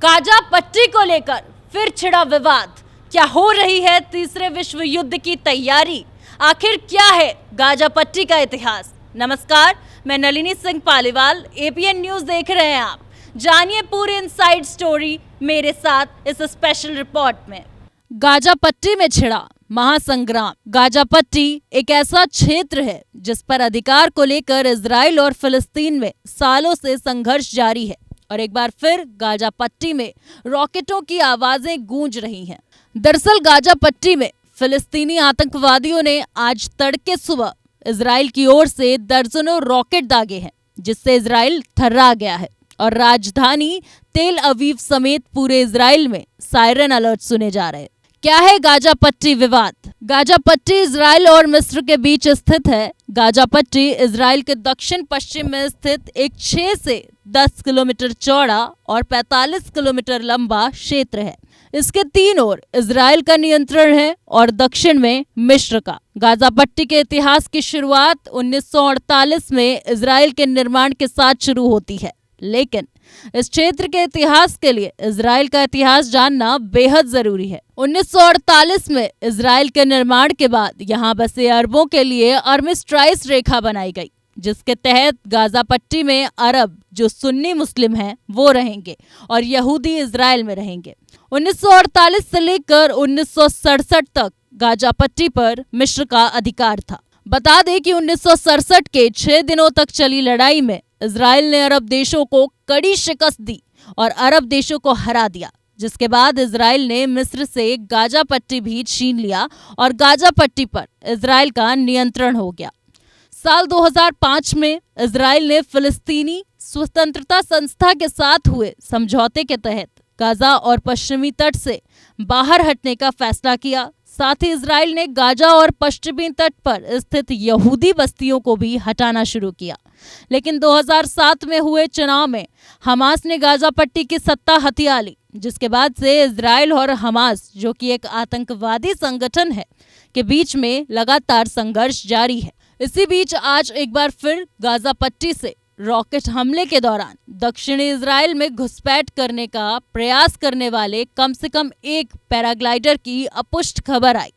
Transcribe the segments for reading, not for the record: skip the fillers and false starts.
Gaza पट्टी को लेकर फिर छिड़ा विवाद। क्या हो रही है तीसरे विश्व युद्ध की तैयारी? आखिर क्या है गाजा पट्टी का इतिहास? नमस्कार, मैं नलिनी सिंह पालीवाल, एपीएन न्यूज देख रहे हैं आप। जानिए पूरी इनसाइड स्टोरी मेरे साथ इस स्पेशल रिपोर्ट में। गाजा पट्टी में छिड़ा महासंग्राम। गाजा पट्टी एक ऐसा क्षेत्र है जिस पर अधिकार को लेकर इजराइल और फिलिस्तीन में सालों से संघर्ष जारी है और एक बार फिर गाजा पट्टी में रॉकेटों की आवाजें गूंज रही हैं। दरअसल गाजा पट्टी में फिलिस्तीनी आतंकवादियों ने आज तड़के सुबह इजराइल की ओर से दर्जनों रॉकेट दागे हैं, जिससे इजराइल थर्रा गया है और राजधानी तेल अवीव समेत पूरे इजराइल में सायरन अलर्ट सुने जा रहे हैं। क्या है गाजा पट्टी विवाद? गाजा पट्टी इजराइल और मिस्र के बीच स्थित है। गाजा पट्टी इजराइल के दक्षिण पश्चिम में स्थित एक 6 से 10 किलोमीटर चौड़ा और 45 किलोमीटर लंबा क्षेत्र है। इसके 3 ओर इजराइल का नियंत्रण है और दक्षिण में मिस्र का। गाजा पट्टी के इतिहास की शुरुआत 1948 में इजराइल के निर्माण के साथ शुरू होती है, लेकिन इस क्षेत्र के इतिहास के लिए इजराइल का इतिहास जानना बेहद जरूरी है। 1948 में इजराइल के निर्माण के बाद यहाँ बसे अरबों के लिए आर्मिस्ट्राइस रेखा बनाई गई, जिसके तहत गाजा पट्टी में अरब जो सुन्नी मुस्लिम हैं वो रहेंगे और यहूदी इजराइल में रहेंगे। 1948 से लेकर 1967 तक गाजा पट्टी पर मिस्र का अधिकार था। बता दें कि 1967 के 6 दिनों तक चली लड़ाई में इजराइल ने अरब देशों को कड़ी शिकस्त दी और अरब देशों को हरा दिया, जिसके बाद इजराइल ने मिस्र से गाजा पट्टी भी छीन लिया और गाजा पट्टी पर इजराइल का नियंत्रण हो गया। साल 2005 में इजराइल ने फिलिस्तीनी स्वतंत्रता संस्था के साथ हुए समझौते के तहत गाजा और पश्चिमी तट से बाहर हटने का फैसला किया। साथ ही इजराइल ने गाजा और पश्चिमी तट पर स्थित यहूदी बस्तियों को भी हटाना शुरू किया। लेकिन 2007 में हुए चुनाव में हमास ने गाजा पट्टी की सत्ता हथिया ली, जिसके बाद से इजराइल और हमास, जो कि एक आतंकवादी संगठन है, के बीच में लगातार संघर्ष जारी है। इसी बीच आज एक बार फिर गाजा पट्टी से रॉकेट हमले के दौरान दक्षिणी इजराइल में घुसपैठ करने का प्रयास करने वाले कम से कम एक पैराग्लाइडर की अपुष्ट खबर आई।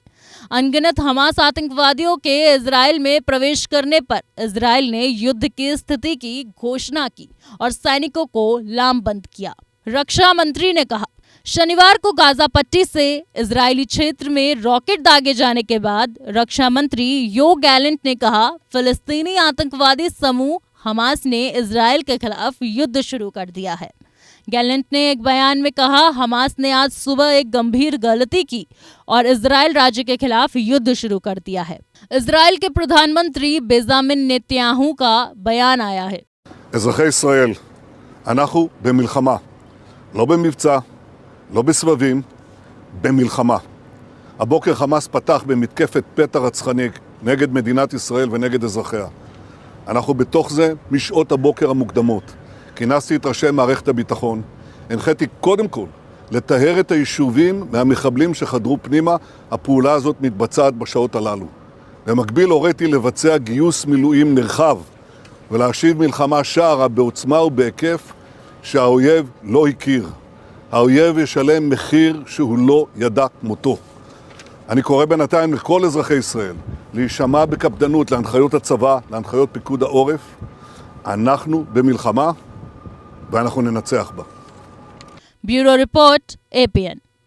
अनगिनत हमास आतंकवादियों के इजराइल में प्रवेश करने पर इजराइल ने युद्ध की स्थिति की घोषणा की और सैनिकों को लामबंद किया। रक्षा मंत्री ने कहा, शनिवार को गाजा पट्टी से इजरायली क्षेत्र में रॉकेट दागे जाने के बाद रक्षा मंत्री योव गैलेंट ने कहा, फिलिस्तीनी आतंकवादी समूह हमास ने इजराइल के खिलाफ युद्ध शुरू कर दिया है। गैलेंट ने एक बयान में कहा, हमास ने आज सुबह एक गंभीर गलती की और इजराइल राज्य के खिलाफ युद्ध शुरू कर दिया है। इजराइल के प्रधानमंत्री बेंजामिन नेतन्याहू का बयान आया है। אזרחי ישראל, אנחנו במלחמה, לא במבצע, לא בסבבים, במלחמה. הבוקר חמאס פתח במתקפת פתע רצחני נגד מדינת ישראל ונגד אזרחיה. אנחנו בתוך זה משעות הבוקר המוקדמות. כינסתי את ראשי מערכת הביטחון, הנחיתי קודם כל לטהר את היישובים מהמחבלים שחדרו פנימה. הפעולה הזאת מתבצעת בשעות הללו. במקביל הוריתי לבצע גיוס מילואים נרחב ולהשיב מלחמה שערה בעוצמה ובהיקף שהאויב לא הכיר. האויב ישלם מחיר שהוא לא ידע כמותו. אני קורא בינתיים לכל אזרחי ישראל להישמע בקפדנות להנחיות הצבא, להנחיות פיקוד העורף. אנחנו במלחמה ואנחנו ננצח בה. Bureau report, APN.